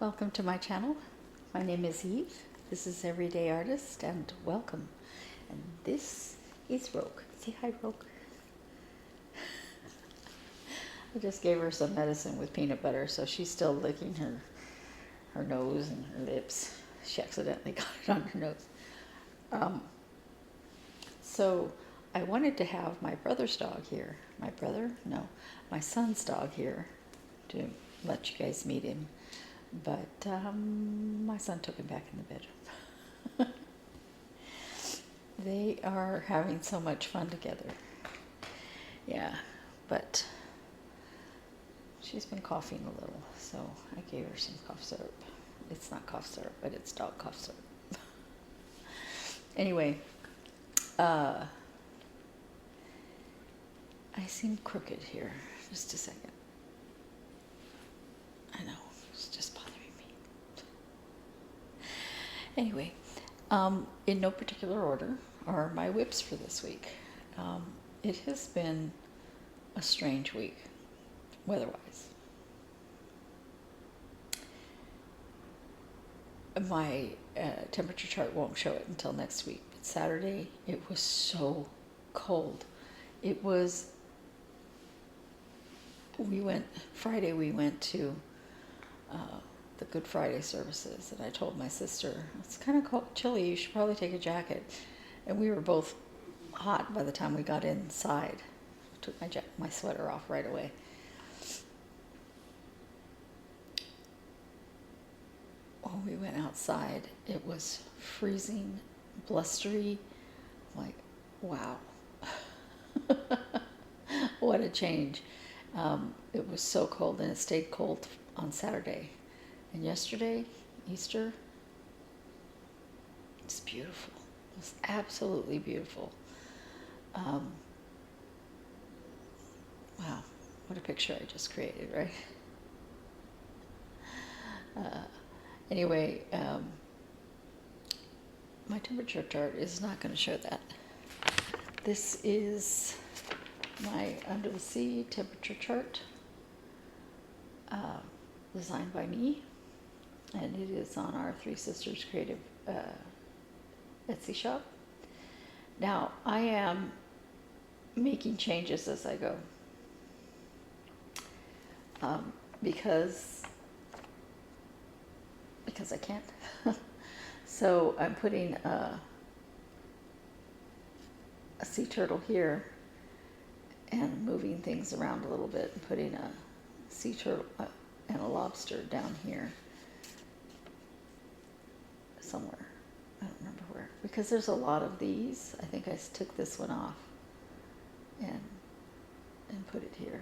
Welcome to my channel. My name is Eve. This is Everyday Artist and welcome. And this is Rogue. Say hi, Rogue. I just gave her some medicine with peanut butter, so she's still licking her nose and her lips. She accidentally got it on her nose. So I wanted to have my brother's dog here. My son's dog here to let you guys meet him. But my son took him back in the bedroom. They are having so much fun together. Yeah, but she's been coughing a little, so I gave her some cough syrup. It's not cough syrup, but it's dog cough syrup. Anyway, I seem crooked here. Just a second. I know, it's just bothering me. Anyway, in no particular order are my whips for this week. It has been a strange week, weather-wise. My temperature chart won't show it until next week, but Saturday it was so cold. It was, Friday we went to the Good Friday services, and I told my sister, it's kind of cold, chilly, you should probably take a jacket. And we were both hot by the time we got inside. I took my sweater off right away. When we went outside, it was freezing, blustery, like, wow. What a change. It was so cold, and it stayed cold on Saturday. And yesterday, Easter, it's beautiful. It was absolutely beautiful. Wow, what a picture I just created, right? Anyway, my temperature chart is not going to show that. This is my under the sea temperature chart, designed by me, and it is on our Three Sisters Creative Etsy shop. Now, I am making changes as I go, because I can't. So I'm putting a sea turtle here and moving things around a little bit and putting a sea turtle and a lobster down here somewhere. I don't remember where, because there's a lot of these. I think I took this one off and put it here.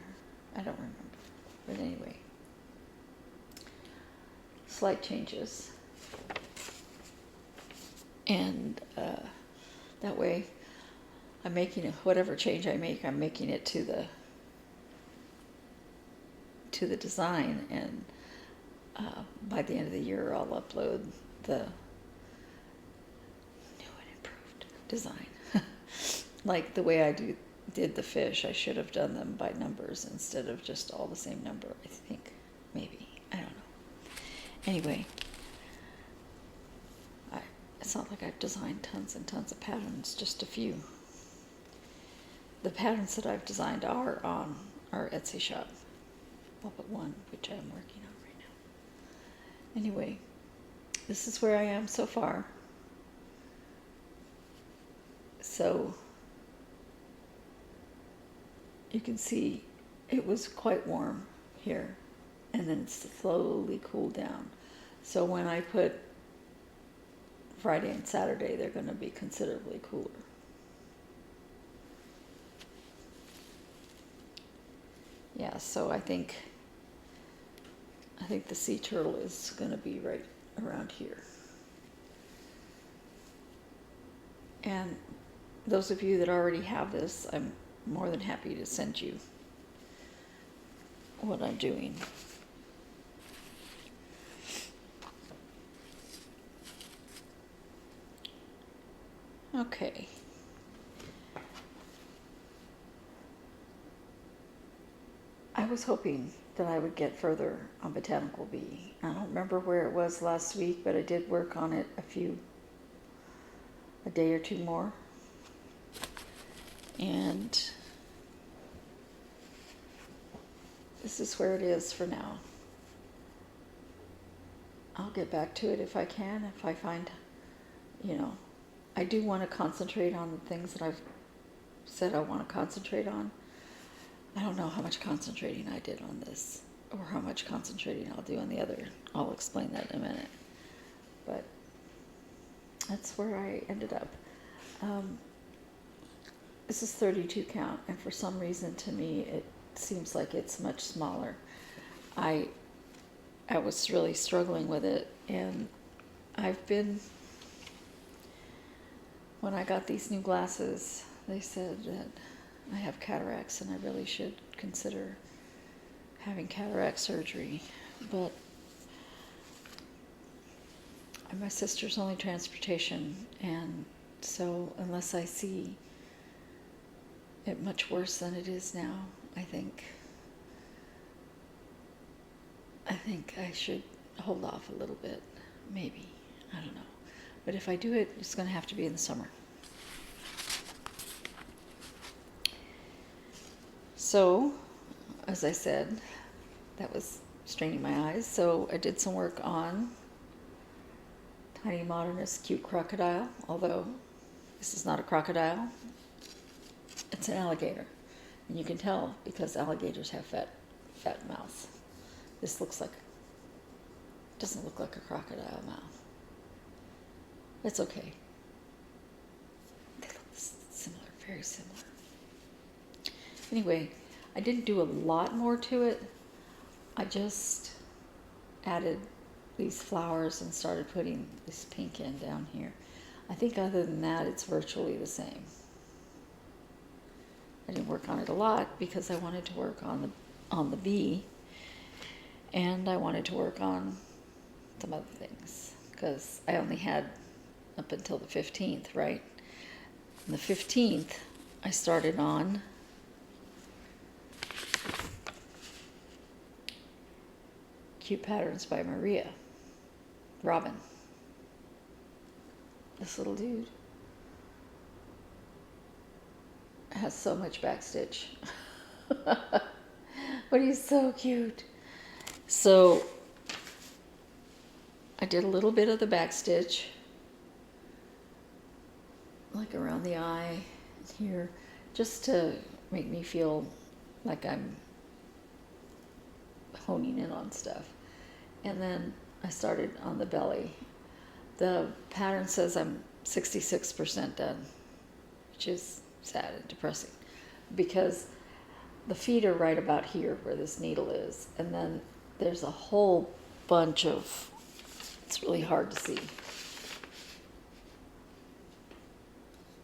I don't remember, but anyway, slight changes, and that way I'm making it, whatever change I make, I'm making it to the design, and by the end of the year I'll upload the new and improved design. Like the way I did the fish, I should have done them by numbers instead of just all the same number, I think. Maybe. I don't know. Anyway, it's not like I've designed tons and tons of patterns, just a few. The patterns that I've designed are on our Etsy shop. All but one, which I'm working on right now. Anyway, this is where I am so far. So you can see it was quite warm here, and then it slowly cooled down. So when I put Friday and Saturday, they're going to be considerably cooler. Yeah, so I think the sea turtle is going to be right around here. And those of you that already have this, I'm more than happy to send you what I'm doing. Okay. I was hoping that I would get further on Botanical Bee. I don't remember where it was last week, but I did work on it a day or two more. And this is where it is for now. I'll get back to it if I can, if I find, I do want to concentrate on the things that I've said I want to concentrate on. I don't know how much concentrating I did on this or how much concentrating I'll do on the other. I'll explain that in a minute. But that's where I ended up. This is 32 count, and for some reason to me it seems like it's much smaller. I was really struggling with it, and when I got these new glasses, they said that I have cataracts and I really should consider having cataract surgery. But my sister's only transportation, and so unless I see it much worse than it is now, I think I should hold off a little bit, maybe. I don't know. But if I do it, it's going to have to be in the summer. So, as I said, that was straining my eyes. So I did some work on TinyModerist Cute Crocodile, although this is not a crocodile. It's an alligator. And you can tell because alligators have fat mouths. This doesn't look like a crocodile mouth. It's okay. They look similar, very similar. Anyway, I didn't do a lot more to it. I just added these flowers and started putting this pink in down here. I think other than that, it's virtually the same. I didn't work on it a lot because I wanted to work on the bee, and I wanted to work on some other things because I only had up until the 15th, right? On the 15th, I started on Cute Patterns by Maria Robin. This little dude has so much backstitch. But he's so cute. So I did a little bit of the backstitch, like around the eye here, just to make me feel like I'm honing in on stuff. And then I started on the belly. The pattern says I'm 66% done, which is sad and depressing because the feet are right about here where this needle is, and then there's a whole bunch of, it's really hard to see,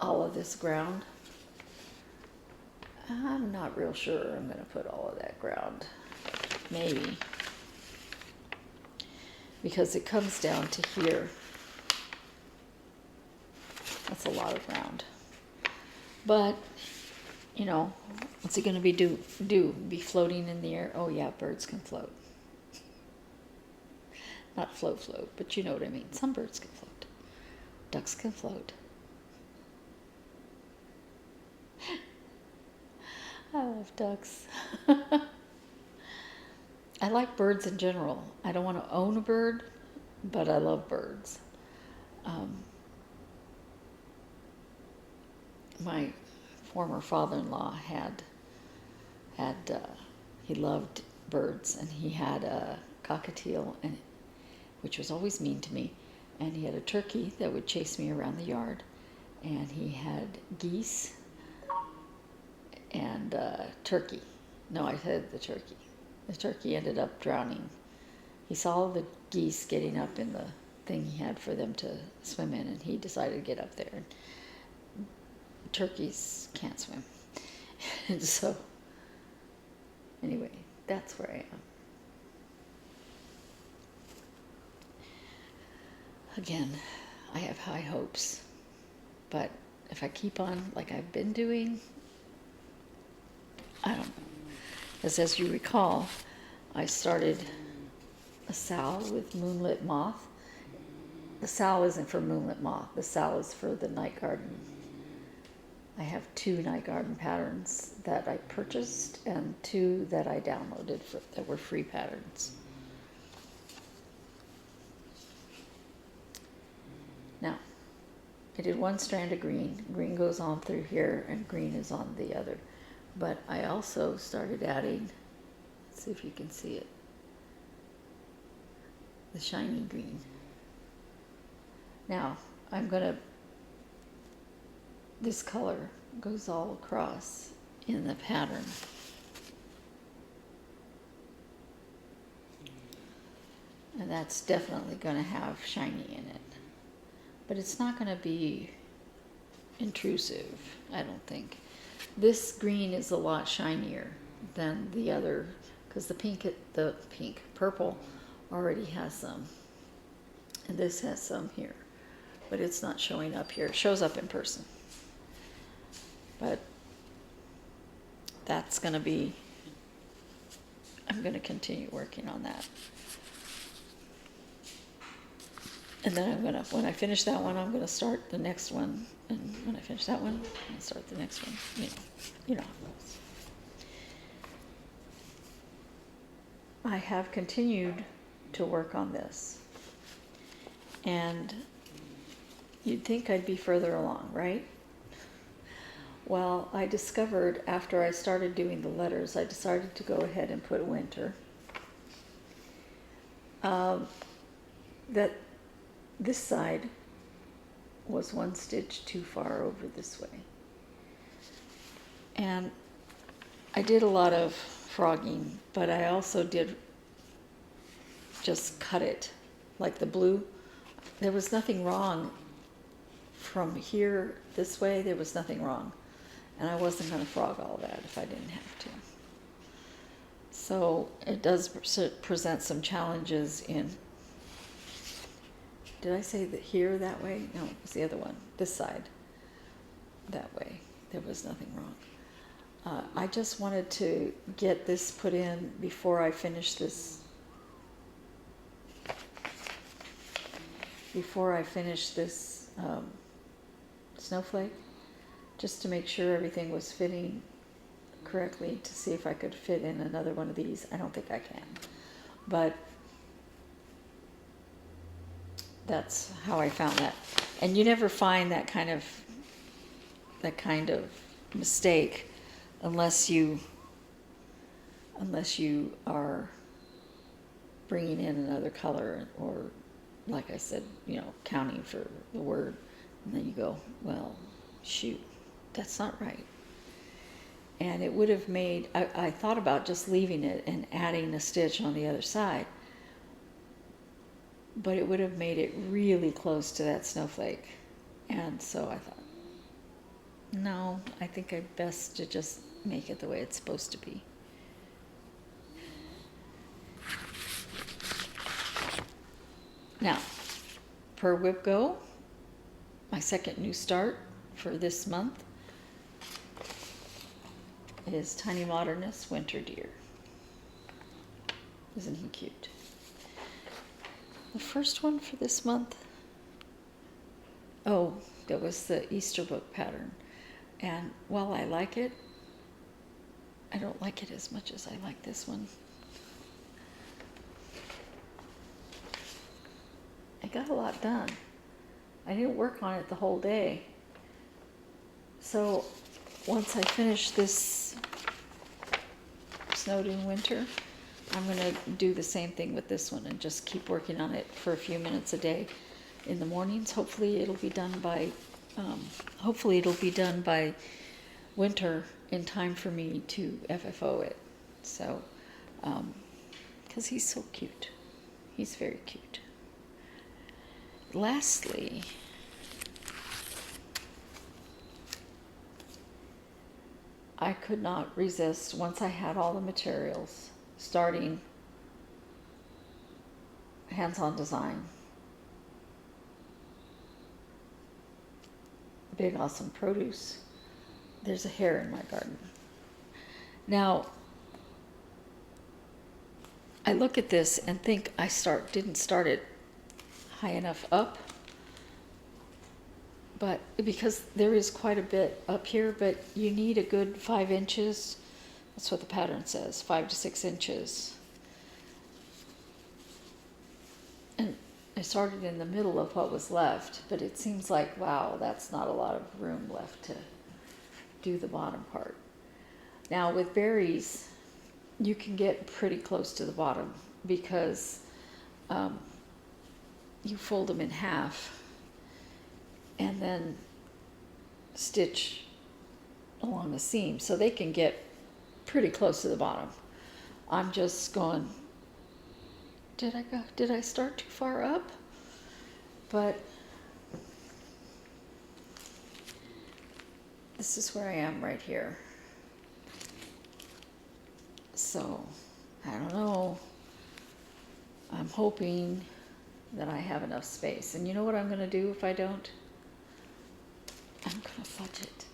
all of this ground. I'm not real sure I'm going to put all of that ground, maybe, because it comes down to here. That's a lot of ground. But, what's it going to be be floating in the air? Oh yeah, birds can float. Not float, but you know what I mean. Some birds can float. Ducks can float. I love ducks. I like birds in general. I don't want to own a bird, but I love birds. My former father-in-law he loved birds, and he had a cockatiel, which was always mean to me, and he had a turkey that would chase me around the yard, and he had geese and turkey. No, I said the turkey. The turkey ended up drowning. He saw the geese getting up in the thing he had for them to swim in, and he decided to get up there. And turkeys can't swim. And so, anyway, that's where I am. Again, I have high hopes, but if I keep on like I've been doing, I don't know. Because as you recall, I started a sal with Moonlit Moth. The sal isn't for Moonlit Moth. The sal is for the night garden. I have 2 night garden patterns that I purchased and 2 that I downloaded that were free patterns. Now, I did 1 strand of green. Green goes on through here and green is on the other. But I also started adding, let's see if you can see it, the shiny green. Now, I'm going to, this color goes all across in the pattern. And that's definitely going to have shiny in it. But it's not going to be intrusive, I don't think. This green is a lot shinier than the other, because the purple already has some. And this has some here. But it's not showing up here. It shows up in person. But that's going to be, I'm going to continue working on that. And then I'm going to, when I finish that one, I'm going to start the next one. And when I finish that one, I'm going to start the next one. You know how it goes. I have continued to work on this. And you'd think I'd be further along, right? Well, I discovered after I started doing the letters, I decided to go ahead and put winter. That this side was 1 stitch too far over this way. And I did a lot of frogging, but I also did just cut it, like the blue. There was nothing wrong from here this way, there was nothing wrong. And I wasn't going to frog all that if I didn't have to. So it does present some challenges in, did I say that here that way? No, it was the other one, this side, that way. There was nothing wrong. I just wanted to get this put in before I finish this. Snowflake, just to make sure everything was fitting correctly, to see if I could fit in another one of these. I don't think I can, but that's how I found that. And you never find that kind of mistake unless you are bringing in another color, or like I said, counting for the word, and then you go, well, shoot, that's not right. And it would have made, I thought about just leaving it and adding a stitch on the other side, but it would have made it really close to that snowflake. And so I thought, no, I think it's best to just make it the way it's supposed to be. Now, per Whip Go, my second new start for this month is TinyModerist Winter Deer. Isn't he cute? The first one for this month, that was the Easter book pattern. And while I like it, I don't like it as much as I like this one. I got a lot done. I didn't work on it the whole day. So once I finish this Snowed in Winter, I'm going to do the same thing with this one and just keep working on it for a few minutes a day in the mornings. Hopefully it'll be done by winter, in time for me to FFO it. So, because he's so cute. He's very cute. Lastly, I could not resist, once I had all the materials, starting hands-on design. Big awesome produce. There's a hare in my garden. Now, I look at this and think I didn't start it high enough up, but because there is quite a bit up here, but you need a good 5 inches. That's what the pattern says, 5 to 6 inches. And I started in the middle of what was left, but it seems like, wow, that's not a lot of room left to do the bottom part. Now with berries, you can get pretty close to the bottom because you fold them in half and then stitch along the seam, so they can get pretty close to the bottom. I'm just going, did I start too far up? But this is where I am right here. So, I don't know. I'm hoping that I have enough space. And you know what I'm going to do if I don't? I'm going to fudge it.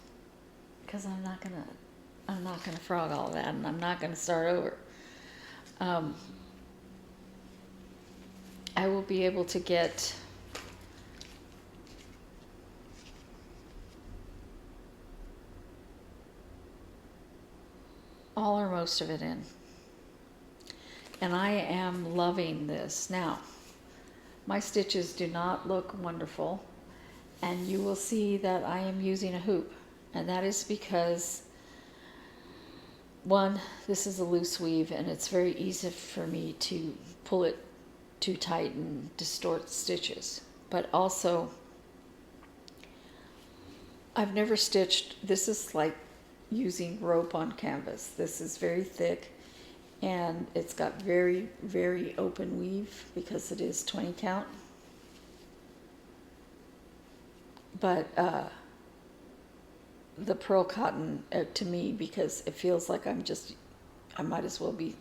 Because I'm not going to frog all that, and I'm not going to start over. I will be able to get all or most of it in. And I am loving this. Now, my stitches do not look wonderful, and you will see that I am using a hoop, and that is because, one, this is a loose weave, and it's very easy for me to pull it too tight and distort stitches. But also, I've never stitched, this is like using rope on canvas. This is very thick, and it's got very, very open weave because it is 20 count. But the pearl cotton, to me, because it feels like I might as well be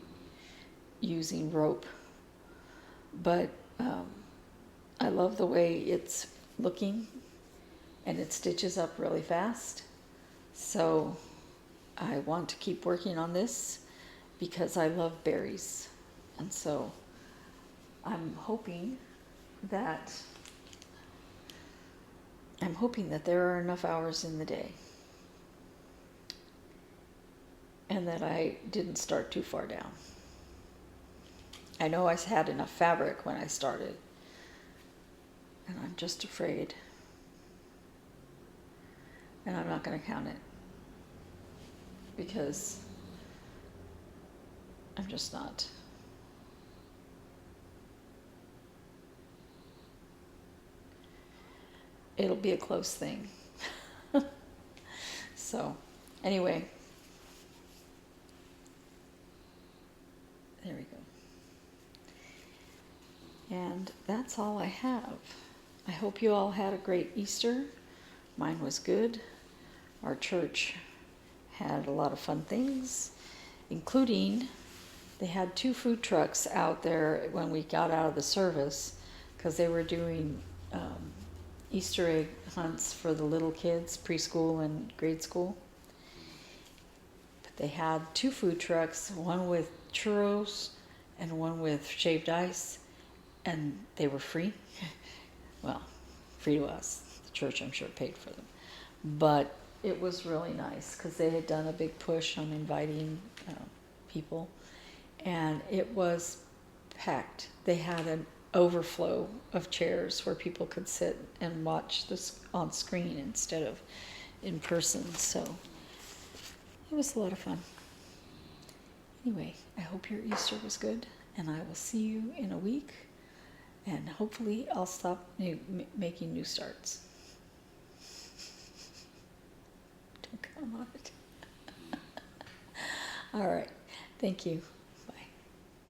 using rope. But I love the way it's looking, and it stitches up really fast. So I want to keep working on this because I love berries. And so I'm hoping that there are enough hours in the day and that I didn't start too far down. I know I had enough fabric when I started, and I'm just afraid, and I'm not going to count it because I'm just not. It'll be a close thing. So, anyway, there we go. And that's all I have. I hope you all had a great Easter. Mine was good. Our church had a lot of fun things, including they had 2 food trucks out there when we got out of the service because they were doing Easter egg hunts for the little kids, preschool and grade school. But they had 2 food trucks, one with churros and one with shaved ice, and they were free. Well, free to us. The church, I'm sure, paid for them. But it was really nice because they had done a big push on inviting people, and it was packed. They had an overflow of chairs where people could sit and watch this on screen instead of in person. So it was a lot of fun. Anyway, I hope your Easter was good, and I will see you in a week, and hopefully I'll stop making new starts. Don't count on it. All right. Thank you.